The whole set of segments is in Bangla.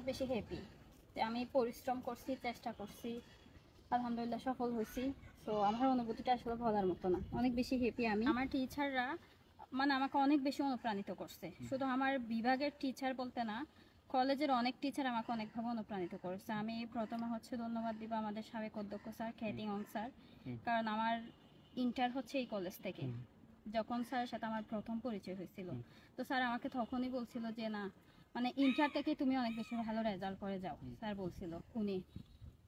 বেশি হ্যাপি যে আমি পরিশ্রম করছি, চেষ্টা করছি, আলহামদুলিল্লাহ সফল হয়েছি। তো আমার অনুভূতিটা আসলে বলার মতো না, অনেক বেশি হ্যাপি আমি। আমার টিচাররা মানে আমাকে অনেক বেশি অনুপ্রাণিত করছে, শুধু আমার বিভাগের টিচার বলতে না, কলেজের অনেক টিচার আমাকে অনেকভাবে অনুপ্রাণিত করেছে। আমি প্রথমে ধন্যবাদ দিব আমাদের সাবেক অধ্যক্ষ স্যার খ্যাতিং অং স্যার, কারণ আমার ইন্টার হচ্ছে এই কলেজ থেকে। যখন স্যারের সাথে আমার প্রথম পরিচয় হয়েছিল, তো স্যার আমাকে তখনই বলছিল যে না, মানে ইন্টার থেকে তুমি অনেক বেশি ভালো রেজাল্ট করে যাও, স্যার বলছিল উনি।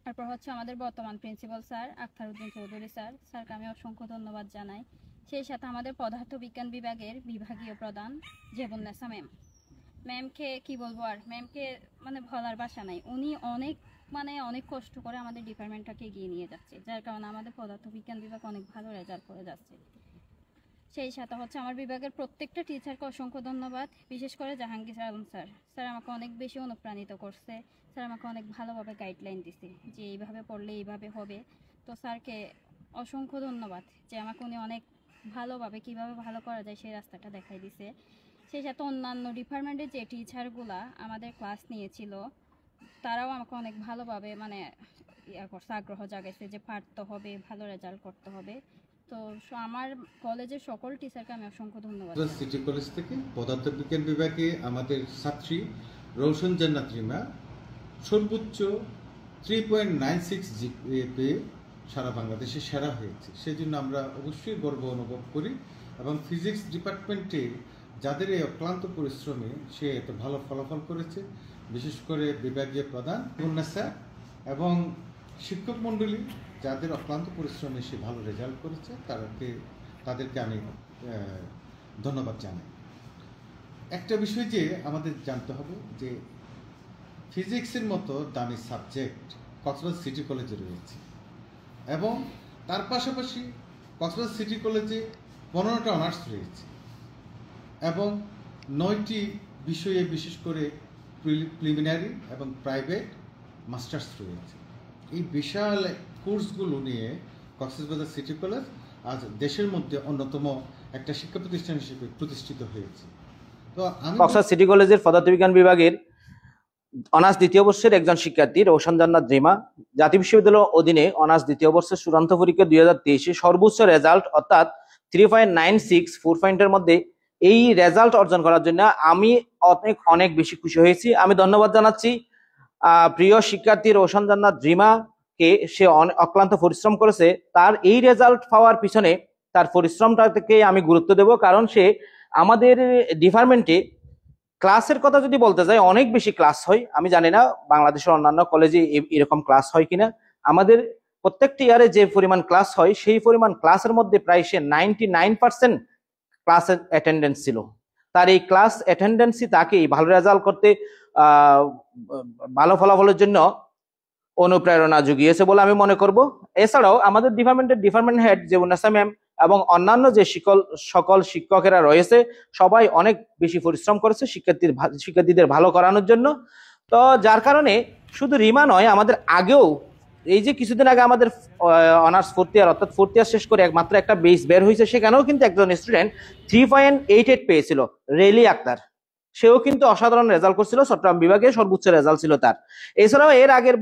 তারপর আমাদের বর্তমান প্রিন্সিপাল স্যার আখতারউদ্দিন চৌধুরী স্যার, স্যারকে আমি অসংখ্য ধন্যবাদ জানাই। সেই সাথে আমাদের পদার্থবিজ্ঞান বিভাগের বিভাগীয় প্রধান জেবুন্নেসা ম্যামকে কি বলবো, আর ম্যামকে মানে বলার ভাষা নাই। উনি অনেক কষ্ট করে আমাদের ডিপার্টমেন্টটাকে এগিয়ে নিয়ে যাচ্ছে, যার কারণে আমাদের পদার্থবিজ্ঞান বিভাগ অনেক ভালো রেজাল্ট করে যাচ্ছে। সেই সাথে আমার বিভাগের প্রত্যেকটা টিচারকে অসংখ্য ধন্যবাদ, বিশেষ করে জাহাঙ্গীর আলম স্যার। স্যার আমাকে অনেক বেশি অনুপ্রাণিত করছে, স্যার আমাকে অনেক ভালোভাবে গাইডলাইন দিছে যে এইভাবে পড়লে এইভাবে হবে। তো স্যারকে অসংখ্য ধন্যবাদ যে আমাকে উনি অনেক ভালোভাবে কীভাবে ভালো করা যায় সেই রাস্তাটা দেখাই দিছে। সেই সাথে অন্যান্য ডিপার্টমেন্টের যে টিচারগুলা আমাদের ক্লাস নিয়েছিল, তারাও আমাকে অনেক ভালোভাবে মানে করছে, আগ্রহ জাগাইছে যে পারতে হবে, ভালো রেজাল্ট করতে হবে। তো আমার কলেজের সকল টিচারকে আমি অসংখ্য ধন্যবাদ। সিটি কলেজ থেকে পদার্থবিজ্ঞান বিভাগে আমাদের ছাত্রী রওশন জান্নাত রিমা সর্বোচ্চ 3.96 জিপিএ পেয়ে সারা বাংলাদেশে সেরা হয়েছে। সেজন্য আমরা অবশ্যই গর্ব অনুভব করি, এবং ফিজিক্স ডিপার্টমেন্টে যাদের এই অক্লান্ত পরিশ্রমে সে এত ভালো ফলাফল করেছে, বিশেষ করে বিভাগীয় প্রধান জেবুন্নেসা এবং শিক্ষক মণ্ডলী যাদের অক্লান্ত পরিশ্রমে সে ভালো রেজাল্ট করেছে, তাদেরকে আমি ধন্যবাদ জানাই। একটা বিষয় যে আমাদের জানতে হবে যে ফিজিক্সের মতো দামি সাবজেক্ট কক্সবাজার সিটি কলেজে রয়েছে, এবং তার পাশাপাশি কক্সবাজার সিটি কলেজে 15টা অনার্স রয়েছে, এবং 9টি বিষয়ে বিশেষ করে প্রিলিমিনারি এবং প্রাইভেট মাস্টার্স রয়েছে। এই বিশাল কোর্সগুলো নিয়ে কক্সবাজার সিটি কলেজ আজ দেশের মধ্যে অন্যতম একটা শিক্ষা প্রতিষ্ঠান হিসেবে প্রতিষ্ঠিত হয়েছে। তো আমি কক্সবাজার সিটি কলেজের পদার্থবিজ্ঞান বিভাগের অনার্স দ্বিতীয় বর্ষের একজন শিক্ষার্থী রওশন জান্নাত রিমা জাতীয় বিশ্ববিদ্যালয়ের অধীনে অনার্স দ্বিতীয় বর্ষের চূড়ান্ত পরীক্ষা 2023 সর্বোচ্চ রেজাল্ট অর্থাৎ 3.96 4 পয়েন্টের মধ্যে এই রেজাল্ট অর্জন করার জন্য আমি অনেক বেশি খুশি হয়েছি। আমি ধন্যবাদ জানাচ্ছি প্রিয় শিক্ষার্থী রওশন জান্নাত রিমা কে। সে অক্লান্ত পরিশ্রম করেছে, তার এই রেজাল্ট পাওয়ার পিছনে তার পরিশ্রমটাকে আমি গুরুত্ব দেব, কারণ সে আমাদের ডিপার্টমেন্টে ক্লাসের কথা যদি বলতে যাই অনেক বেশি ক্লাস হয়। আমি জানি না বাংলাদেশের অন্যান্য কলেজে এরকম ক্লাস হয় কিনা। আমাদের প্রত্যেকটি ইয়ারে যে পরিমাণ ক্লাস হয় সেই পরিমাণ ক্লাসের মধ্যে প্রায় সে 99% ক্লাসের অ্যাটেন্ডেন্স ছিল। তার এই ক্লাস অ্যাটেন্ডেন্সই তাকে ভালো রেজাল্ট করতে ভালো ফলাফলের জন্য অনুপ্রেরণা জুগিয়েছে বলে আমি মনে করব। এছাড়াও আমাদের ডিপার্টমেন্ট হেড জেবুন্নেসা ম্যাম এবং অন্যান্য যে সকল শিক্ষকেরা রয়েছে সবাই অনেক বেশি পরিশ্রম করেছে শিক্ষার্থীদের ভালো করানোর জন্য। তো যার কারণে শুধু রিমা নয়, আমাদের আগেও এই যে কিছুদিন আগে আমাদের অনার্স ফোর্থ ইয়ার অর্থাৎ ফোর্থ ইয়ার শেষ করে একমাত্র একটা বেস বের হয়েছে, সেখানেও কিন্তু একজন স্টুডেন্ট 3.88 পেয়েছিল, রেলি আক্তার। সেও কিন্তু অসাধারণ রেজাল্ট করছিল, চট্টগ্রাম বিভাগে সর্বোচ্চ রেজাল্ট ছিল তার। এছাড়াও এর আগের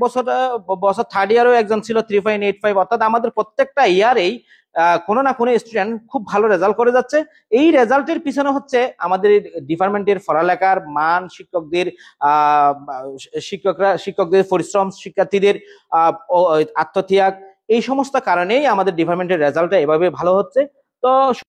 বছর থার্ড ইয়ারেও একজন ছিল 3.85। অর্থাৎ আমাদের প্রত্যেকটা ইয়ারেই কোনো না কোনো স্টুডেন্ট খুব ভালো রেজাল্ট করে যাচ্ছে। এই রেজাল্টের পিছনে হচ্ছে আমাদের ডিপার্টমেন্টের পড়ালেখার মান, শিক্ষকদের পরিশ্রম, শিক্ষার্থীদের আত্মত্যাগ, এই সমস্ত কারণেই আমাদের ডিপার্টমেন্টের রেজাল্টটা এভাবে ভালো হচ্ছে। তো